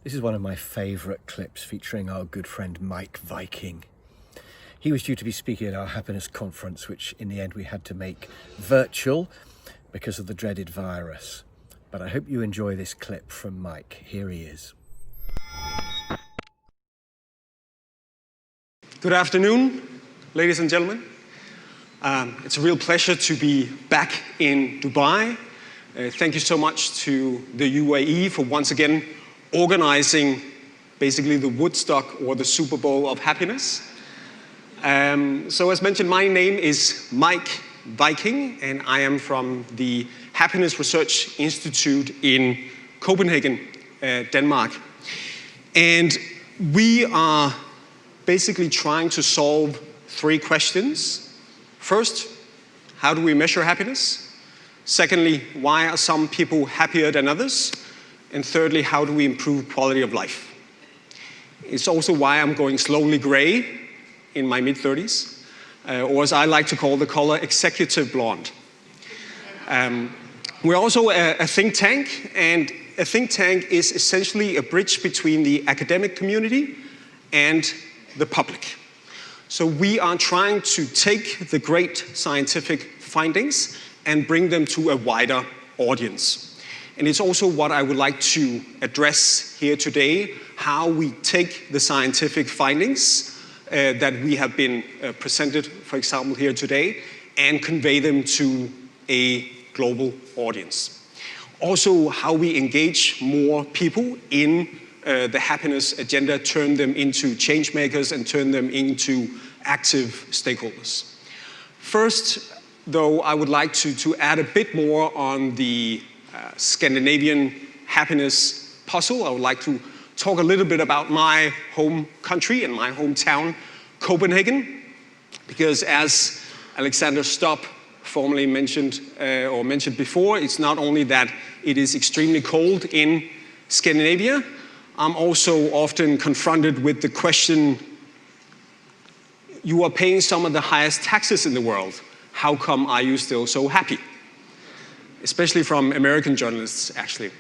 This is one of my favourite clips featuring our good friend Meik Wiking. He was due to be speaking at our happiness conference, which in the end we had to make virtual because of the dreaded virus. But I hope you enjoy this clip from Meik. Here he is. Good afternoon, ladies and gentlemen. It's a real pleasure to be back in Dubai. Thank you so much to the UAE for once again organizing basically the Woodstock or the Super Bowl of happiness. So as mentioned, my name is Meik Wiking, and I am from the Happiness Research Institute in Copenhagen, Denmark. And we are basically trying to solve three questions. First, how do we measure happiness? Secondly, why are some people happier than others? And thirdly, how do we improve quality of life? It's also why I'm going slowly gray in my mid-30s, or as I like to call the color, executive blonde. We're also a think tank, and a think tank is essentially a bridge between the academic community and the public. So we are trying to take the great scientific findings and bring them to a wider audience. And it's also what I would like to address here today, how we take the scientific findings that we have been presented, for example, here today, and convey them to a global audience. Also, how we engage more people in the happiness agenda, turn them into change makers and turn them into active stakeholders. First, though, I would like to add a bit more on the Scandinavian happiness puzzle. I would like to talk a little bit about my home country and my hometown, Copenhagen, because as Alexander Stubb formerly mentioned before, it's not only that it is extremely cold in Scandinavia, I'm also often confronted with the question, you are paying some of the highest taxes in the world. How come are you still so happy? Especially from American journalists, actually.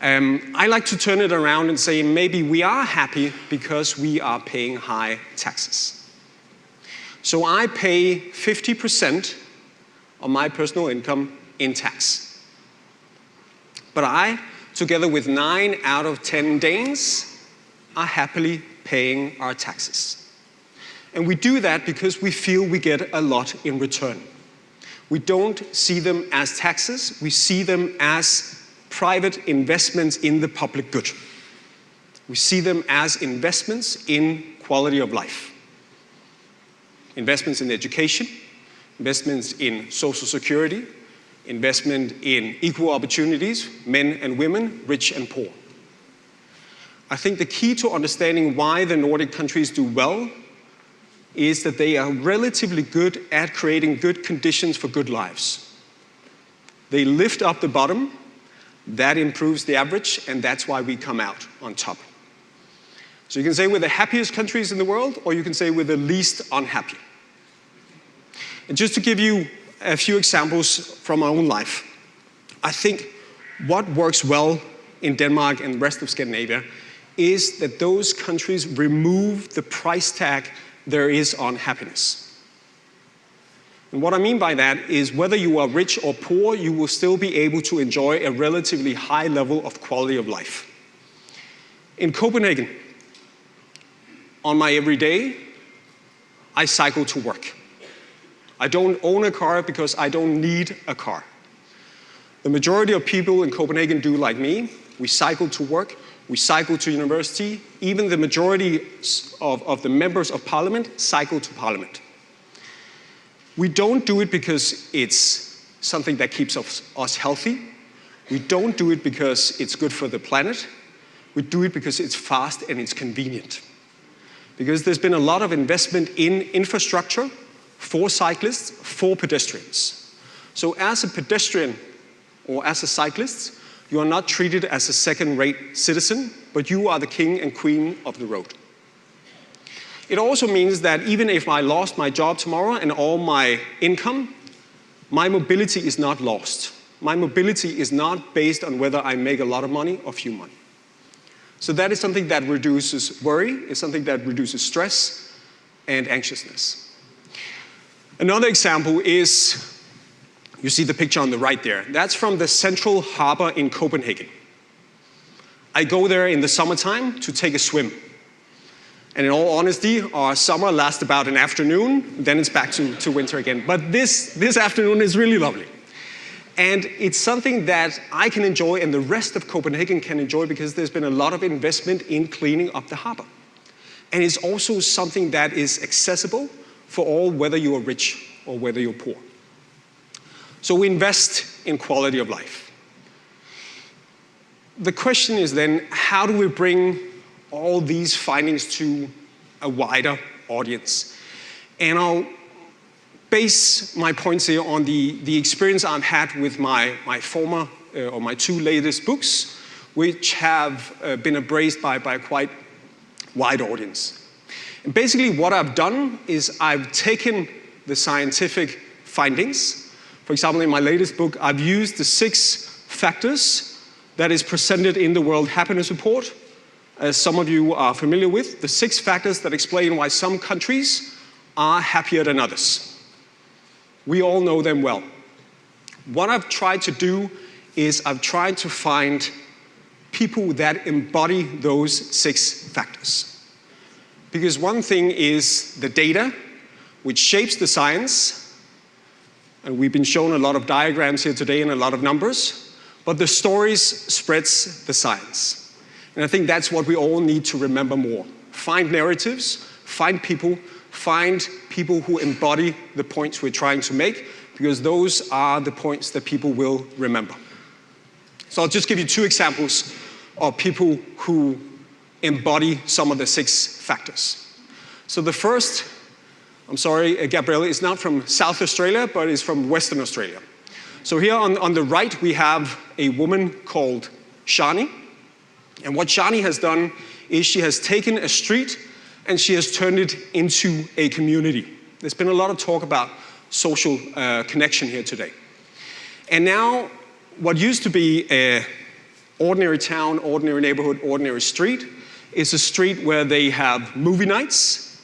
I like to turn it around and say maybe we are happy because we are paying high taxes. So I pay 50% of my personal income in tax. But I, together with 9 out of 10 Danes, are happily paying our taxes. And we do that because we feel we get a lot in return. We don't see them as taxes, we see them as private investments in the public good. We see them as investments in quality of life. Investments in education, investments in social security, investment in equal opportunities, men and women, rich and poor. I think the key to understanding why the Nordic countries do well is that they are relatively good at creating good conditions for good lives. They lift up the bottom, that improves the average, and that's why we come out on top. So you can say we're the happiest countries in the world, or you can say we're the least unhappy. And just to give you a few examples from my own life, I think what works well in Denmark and the rest of Scandinavia is that those countries remove the price tag there is on happiness. And what I mean by that is whether you are rich or poor, you will still be able to enjoy a relatively high level of quality of life. In Copenhagen, on my everyday, I cycle to work. I don't own a car because I don't need a car. The majority of people in Copenhagen do like me. We cycle to work. We cycle to university. Even the majority of the members of parliament cycle to parliament. We don't do it because it's something that keeps us healthy. We don't do it because it's good for the planet. We do it because it's fast and it's convenient. Because there's been a lot of investment in infrastructure for cyclists, for pedestrians. So as a pedestrian or as a cyclist, you are not treated as a second-rate citizen, but you are the king and queen of the road. It also means that even if I lost my job tomorrow and all my income, my mobility is not lost. My mobility is not based on whether I make a lot of money or few money. So that is something that reduces worry, it's something that reduces stress and anxiousness. Another example is, you see the picture on the right there. That's from the Central Harbor in Copenhagen. I go there in the summertime to take a swim. And in all honesty, our summer lasts about an afternoon, then it's back to winter again. But this afternoon is really lovely. And it's something that I can enjoy and the rest of Copenhagen can enjoy because there's been a lot of investment in cleaning up the harbor. And it's also something that is accessible for all, whether you are rich or whether you're poor. So we invest in quality of life. The question is then, how do we bring all these findings to a wider audience? And I'll base my points here on the experience I've had with my former, or my two latest books, which have been embraced by a quite wide audience. And basically what I've done is I've taken the scientific findings. For example, in my latest book, I've used the 6 factors that is presented in the World Happiness Report, as some of you are familiar with, the 6 factors that explain why some countries are happier than others. We all know them well. What I've tried to do is I've tried to find people that embody those 6 factors. Because one thing is the data, which shapes the science, and we've been shown a lot of diagrams here today and a lot of numbers, but the stories spreads the science. And I think that's what we all need to remember more. Find narratives, find people who embody the points we're trying to make, because those are the points that people will remember. So I'll just give you 2 examples of people who embody some of the 6 factors. So the first, I'm sorry, Gabrielle, is not from South Australia, but is from Western Australia. So here on the right, we have a woman called Shani. And what Shani has done is she has taken a street and she has turned it into a community. There's been a lot of talk about social connection here today. And now, what used to be an ordinary town, ordinary neighborhood, ordinary street, is a street where they have movie nights,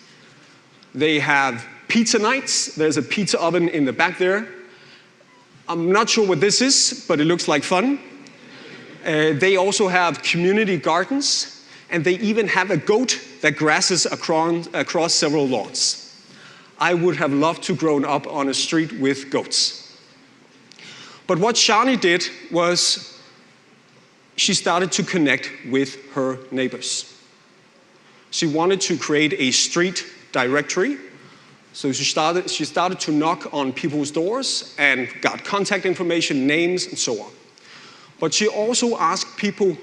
they have pizza nights, there's a pizza oven in the back there. I'm not sure what this is, but it looks like fun. They also have community gardens, and they even have a goat that grasses across several lawns. I would have loved to grow up on a street with goats. But what Shani did was she started to connect with her neighbors. She wanted to create a street directory. So she started to knock on people's doors and got contact information, names, and so on. But she also asked people,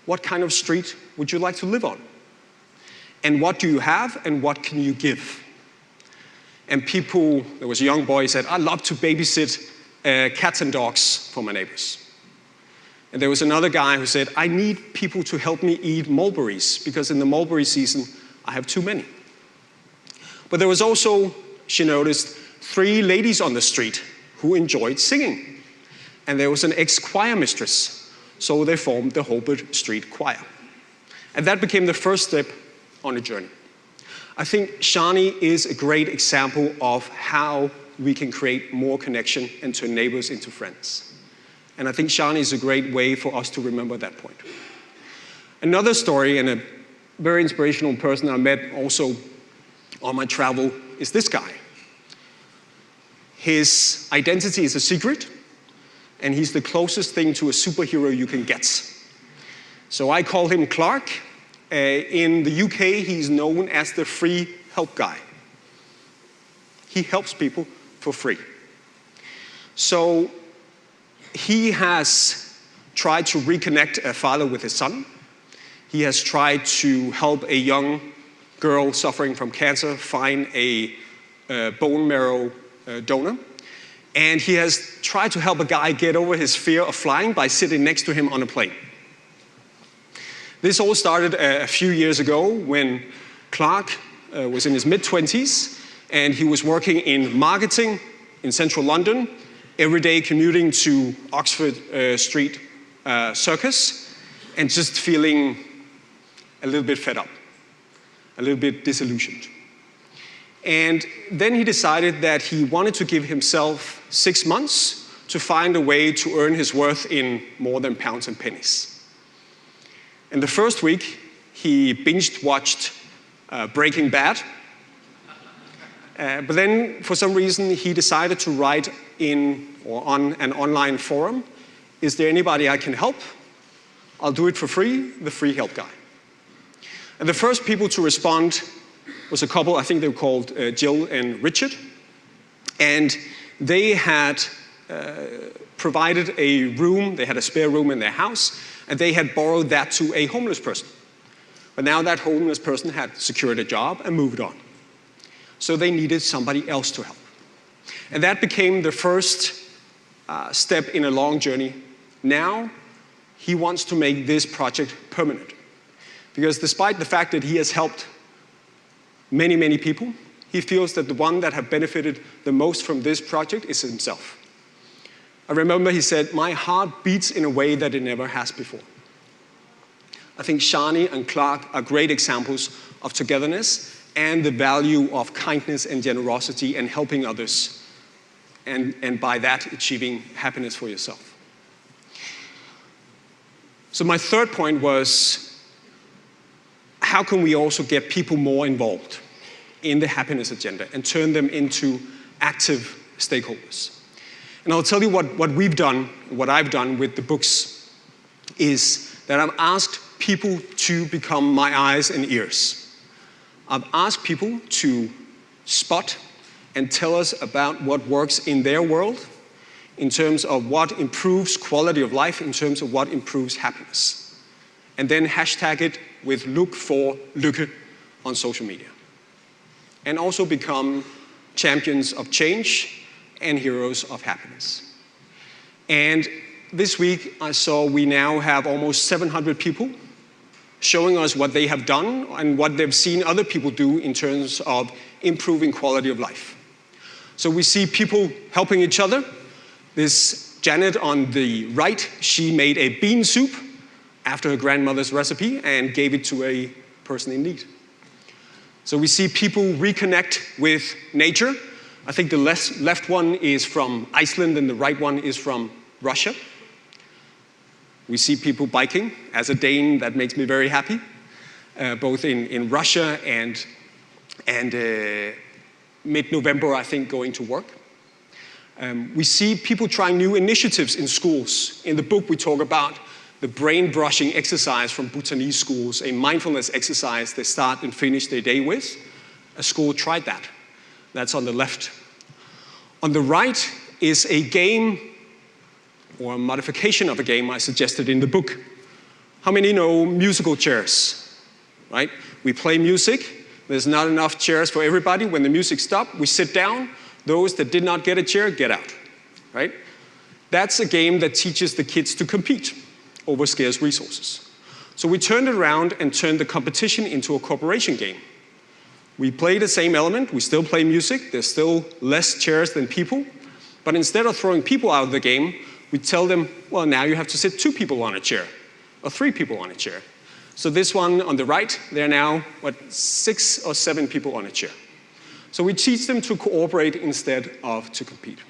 what kind of street would you like to live on? And what do you have, and what can you give? And people, there was a young boy who said, I love to babysit cats and dogs for my neighbors. And there was another guy who said, I need people to help me eat mulberries, because in the mulberry season, I have too many. But there was also, she noticed, 3 ladies on the street who enjoyed singing. And there was an ex-choir mistress, so they formed the Holbert Street Choir. And that became the first step on a journey. I think Shani is a great example of how we can create more connection and turn neighbors into friends. And I think Shani is a great way for us to remember that point. Another story, and a very inspirational person I met also on my travel, is this guy. His identity is a secret, and he's the closest thing to a superhero you can get. So I call him Clark. In the UK, he's known as the free help guy. He helps people for free. So he has tried to reconnect a father with his son. He has tried to help a young girl suffering from cancer find a bone marrow donor. And he has tried to help a guy get over his fear of flying by sitting next to him on a plane. This all started a few years ago when Clark was in his mid-20s, and he was working in marketing in central London, every day commuting to Oxford Street Circus, and just feeling a little bit fed up, a little bit disillusioned. And then he decided that he wanted to give himself 6 months to find a way to earn his worth in more than pounds and pennies. In the first week, he binge-watched Breaking Bad. But then, for some reason, he decided to write on an online forum, "Is there anybody I can help? I'll do it for free, the free help guy." And the first people to respond was a couple, I think they were called Jill and Richard. And they had provided a room, they had a spare room in their house, and they had borrowed that to a homeless person. But now that homeless person had secured a job and moved on. So they needed somebody else to help. And that became the first step in a long journey. Now, he wants to make this project permanent. Because despite the fact that he has helped many, many people, he feels that the one that have benefited the most from this project is himself. I remember he said, "My heart beats in a way that it never has before." I think Shani and Clark are great examples of togetherness and the value of kindness and generosity and helping others, and by that achieving happiness for yourself. So my third point was, how can we also get people more involved in the happiness agenda and turn them into active stakeholders? And I'll tell you what we've done, what I've done with the books, is that I've asked people to become my eyes and ears. I've asked people to spot and tell us about what works in their world, in terms of what improves quality of life, in terms of what improves happiness. And then hashtag it with look for Lykke on social media. And also become champions of change and heroes of happiness. And this week I saw we now have almost 700 people showing us what they have done and what they've seen other people do in terms of improving quality of life. So we see people helping each other. This Janet on the right, she made a bean soup after her grandmother's recipe and gave it to a person in need. So we see people reconnect with nature. I think the left one is from Iceland and the right one is from Russia. We see people biking. As a Dane, that makes me very happy, both in Russia and mid-November, I think, going to work. We see people trying new initiatives in schools. In the book, we talk about the brain brushing exercise from Bhutanese schools, a mindfulness exercise they start and finish their day with. A school tried that. That's on the left. On the right is a game, or a modification of a game I suggested in the book. How many know musical chairs, right? We play music. There's not enough chairs for everybody. When the music stops, we sit down. Those that did not get a chair, get out, right? That's a game that teaches the kids to compete over scarce resources. So we turned it around and turned the competition into a cooperation game. We play the same element. We still play music. There's still less chairs than people. But instead of throwing people out of the game, we tell them, well, now you have to sit 2 people on a chair, or 3 people on a chair. So this one on the right, there are now, 6 or 7 people on a chair. So we teach them to cooperate instead of to compete.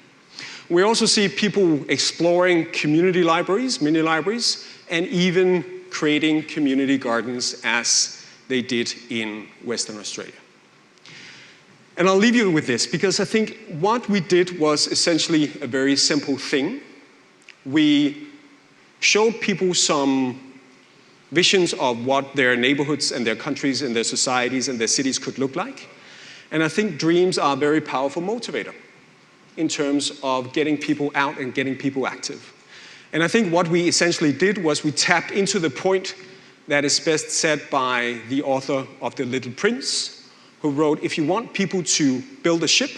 We also see people exploring community libraries, mini libraries, and even creating community gardens as they did in Western Australia. And I'll leave you with this, because I think what we did was essentially a very simple thing. We showed people some visions of what their neighborhoods and their countries and their societies and their cities could look like. And I think dreams are a very powerful motivator in terms of getting people out and getting people active. And I think what we essentially did was we tapped into the point that is best said by the author of The Little Prince, who wrote, if you want people to build a ship,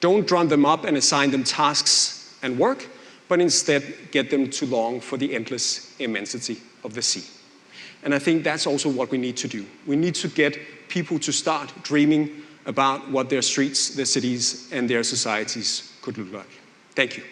don't drum them up and assign them tasks and work, but instead get them to long for the endless immensity of the sea. And I think that's also what we need to do. We need to get people to start dreaming about what their streets, their cities, and their societies could look like. Thank you.